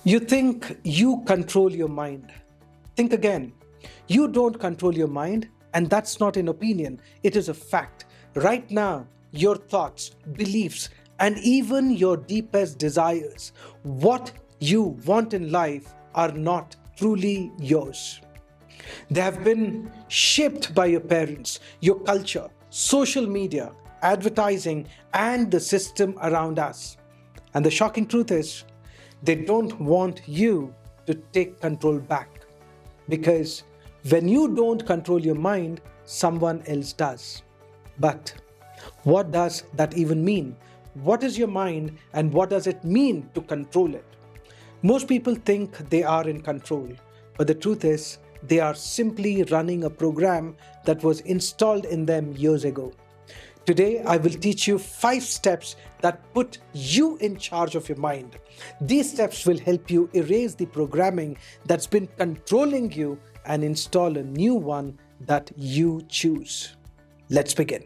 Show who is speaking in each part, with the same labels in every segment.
Speaker 1: You think you control your mind. Think again. You don't control your mind, and that's not an opinion, it is a fact. Right now, your thoughts, beliefs, and even your deepest desires, what you want in life, are not truly yours. They have been shaped by your parents, your culture, social media, advertising, and the system around us. And the shocking truth is, they don't want you to take control back. Because when you don't control your mind, someone else does. But what does that even mean? What is your mind and what does it mean to control it? Most people think they are in control, but the truth is, they are simply running a program that was installed in them years ago. Today, I will teach you 5 steps that put you in charge of your mind. These steps will help you erase the programming that's been controlling you and install a new one that you choose. Let's begin.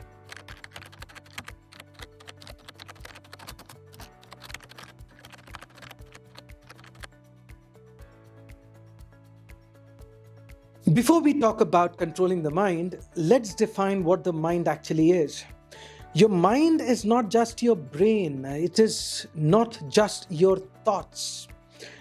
Speaker 1: Before we talk about controlling the mind, let's define what the mind actually is. Your mind is not just your brain, it is not just your thoughts.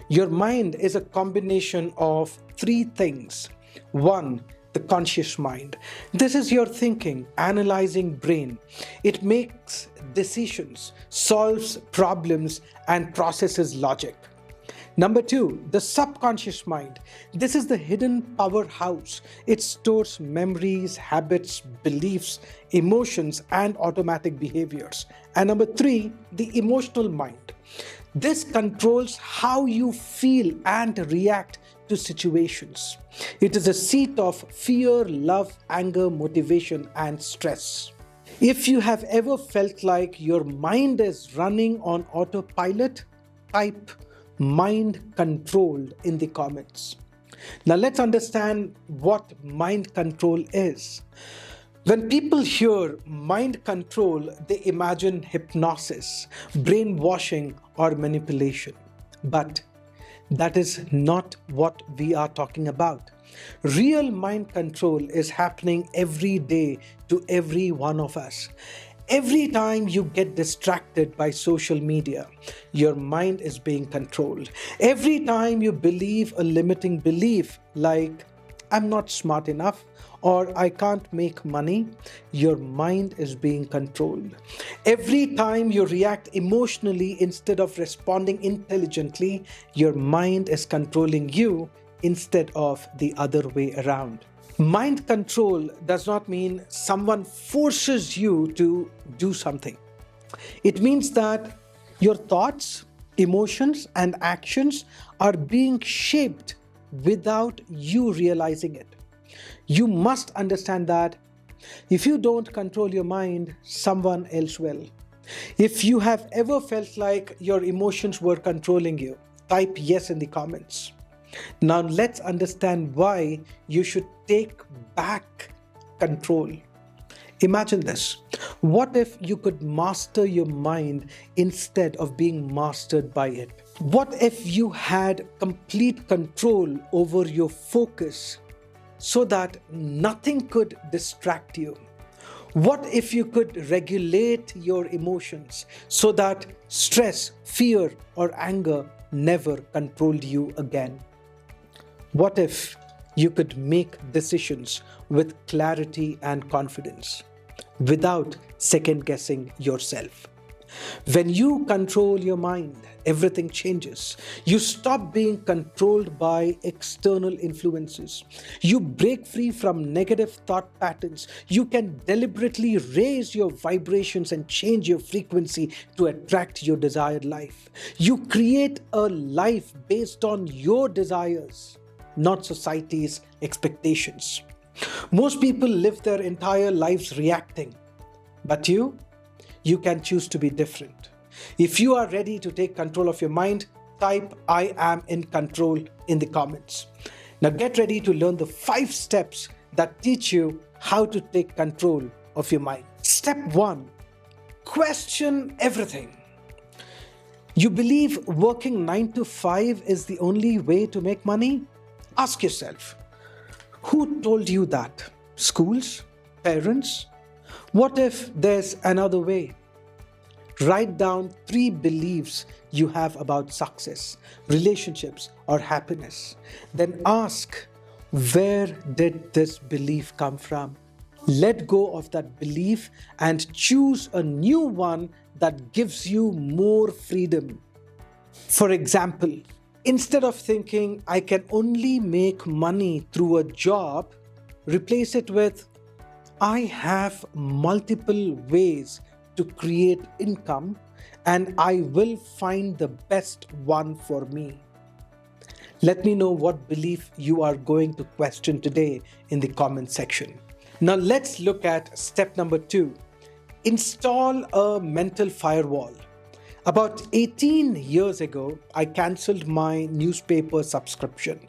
Speaker 1: Your mind is a combination of 3 things. 1, the conscious mind. This is your thinking, analyzing brain. It makes decisions, solves problems, and processes logic. Number 2, the subconscious mind. This is the hidden powerhouse. It stores memories, habits, beliefs, emotions, and automatic behaviors. And number 3, the emotional mind. This controls how you feel and react to situations. It is a seat of fear, love, anger, motivation, and stress. If you have ever felt like your mind is running on autopilot, type mind controlled in the comments. Now let's understand what mind control is. When people hear mind control, they imagine hypnosis, brainwashing, or manipulation. But that is not what we are talking about. Real mind control is happening every day to every one of us. Every time you get distracted by social media, your mind is being controlled. Every time you believe a limiting belief like, I'm not smart enough or I can't make money, your mind is being controlled. Every time you react emotionally instead of responding intelligently, your mind is controlling you instead of the other way around. Mind control does not mean someone forces you to do something. It means that your thoughts, emotions, and actions are being shaped without you realizing it. You must understand that if you don't control your mind, someone else will. If you have ever felt like your emotions were controlling you, type yes in the comments. Now let's understand why you should take back control. Imagine this. What if you could master your mind instead of being mastered by it? What if you had complete control over your focus so that nothing could distract you? What if you could regulate your emotions so that stress, fear, or anger never controlled you again? What if you could make decisions with clarity and confidence without second guessing yourself? When you control your mind, everything changes. You stop being controlled by external influences. You break free from negative thought patterns. You can deliberately raise your vibrations and change your frequency to attract your desired life. You create a life based on your desires, not society's expectations. Most people live their entire lives reacting, but you can choose to be different. If you are ready to take control of your mind, type I am in control in the comments. Now get ready to learn the 5 steps that teach you how to take control of your mind. Step 1, question everything. You believe working 9 to 5 is the only way to make money? Ask yourself, who told you that? Schools? Parents? What if there's another way? Write down 3 beliefs you have about success, relationships, or happiness. Then ask, where did this belief come from? Let go of that belief and choose a new one that gives you more freedom. For example, instead of thinking I can only make money through a job, replace it with I have multiple ways to create income and I will find the best one for me. Let me know what belief you are going to question today in the comment section. Now let's look at step number 2. Install a mental firewall. About 18 years ago, I cancelled my newspaper subscription.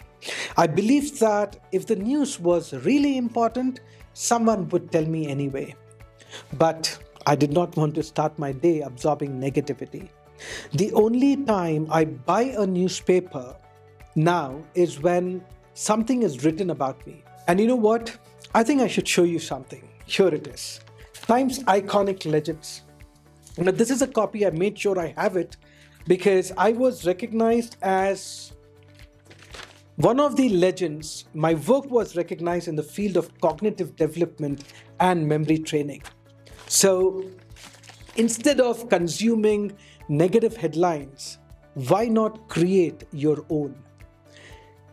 Speaker 1: I believed that if the news was really important, someone would tell me anyway. But I did not want to start my day absorbing negativity. The only time I buy a newspaper now is when something is written about me. And you know what? I think I should show you something. Here it is. Time's iconic legends. Now, this is a copy. I made sure I have it because I was recognized as one of the legends. My work was recognized in the field of cognitive development and memory training. So instead of consuming negative headlines, why not create your own?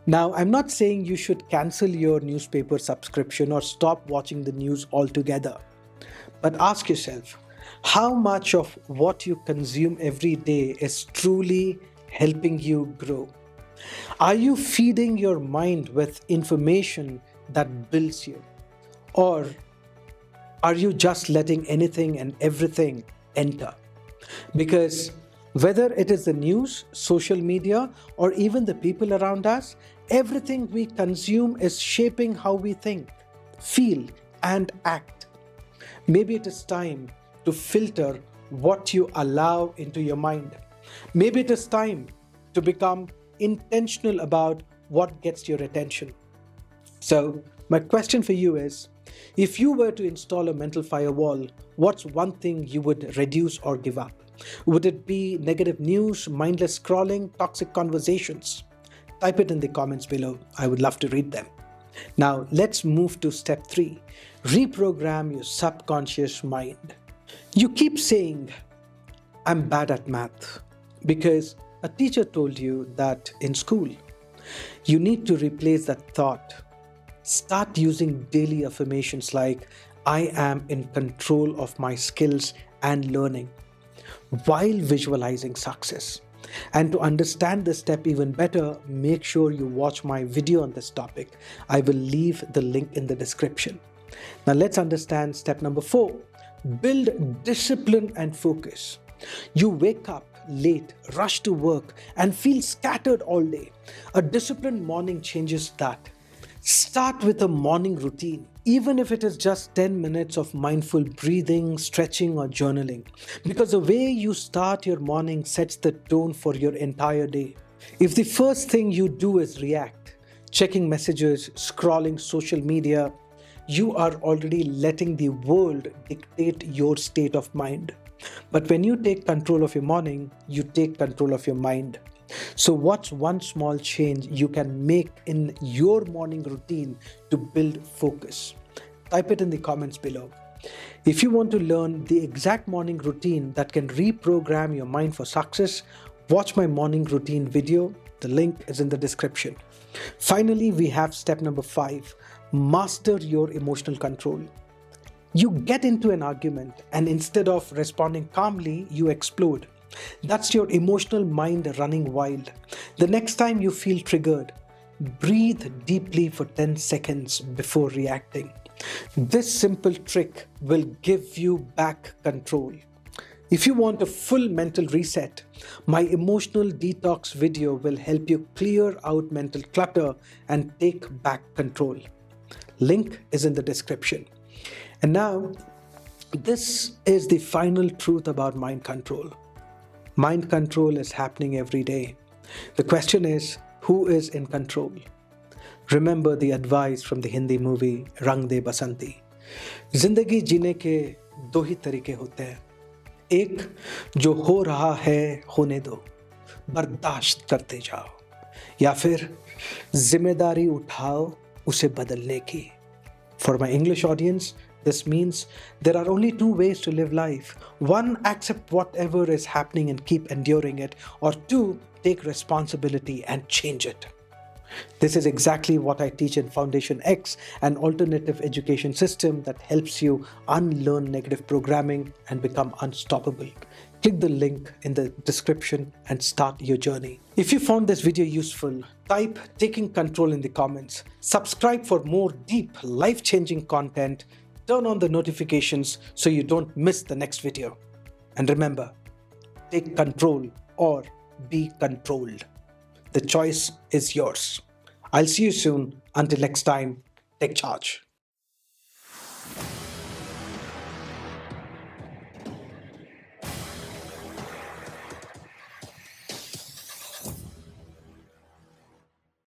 Speaker 1: Now, I'm not saying you should cancel your newspaper subscription or stop watching the news altogether. But ask yourself, how much of what you consume every day is truly helping you grow? Are you feeding your mind with information that builds you? Or are you just letting anything and everything enter? Because whether it is the news, social media, or even the people around us, everything we consume is shaping how we think, feel, and act. Maybe it is time to filter what you allow into your mind. Maybe it is time to become intentional about what gets your attention. So, my question for you is, if you were to install a mental firewall, what's one thing you would reduce or give up? Would it be negative news, mindless scrolling, toxic conversations? Type it in the comments below. I would love to read them. Now, let's move to step 3. Reprogram your subconscious mind. You keep saying, I'm bad at math, because a teacher told you that in school. You need to replace that thought. Start using daily affirmations like, I am in control of my skills and learning, while visualizing success. And to understand this step even better, make sure you watch my video on this topic. I will leave the link in the description. Now let's understand step number 4. Build discipline and focus. You wake up late, rush to work, and feel scattered all day. A disciplined morning changes that. Start with a morning routine, even if it is just 10 minutes of mindful breathing, stretching, or journaling. Because the way you start your morning sets the tone for your entire day. If the first thing you do is react, checking messages, scrolling social media, you are already letting the world dictate your state of mind. But when you take control of your morning, you take control of your mind. So what's one small change you can make in your morning routine to build focus? Type it in the comments below. If you want to learn the exact morning routine that can reprogram your mind for success, watch my morning routine video. The link is in the description. Finally, we have step number 5. Master your emotional control. You get into an argument and instead of responding calmly, you explode. That's your emotional mind running wild. The next time you feel triggered, breathe deeply for 10 seconds before reacting. This simple trick will give you back control. If you want a full mental reset, my emotional detox video will help you clear out mental clutter and take back control. Link is in the description. And now, this is the final truth about mind control. Mind control is happening every day. The question is, who is in control? Remember the advice from the Hindi movie Rang De Basanti. जिंदगी जीने के दो ही तरीके होते हैं. एक, जो हो रहा है होने दो, बर्दाश्त करते जाओ. या फिर जिम्मेदारी उठाओ उसे बदलने की. For my English audience, this means there are only two ways to live life. One, accept whatever is happening and keep enduring it. Or two, take responsibility and change it. This is exactly what I teach in Foundation X, an alternative education system that helps you unlearn negative programming and become unstoppable. Click the link in the description and start your journey. If you found this video useful, type taking control in the comments. Subscribe for more deep, life-changing content. Turn on the notifications so you don't miss the next video. And remember, take control or be controlled. The choice is yours. I'll see you soon. Until next time, take charge.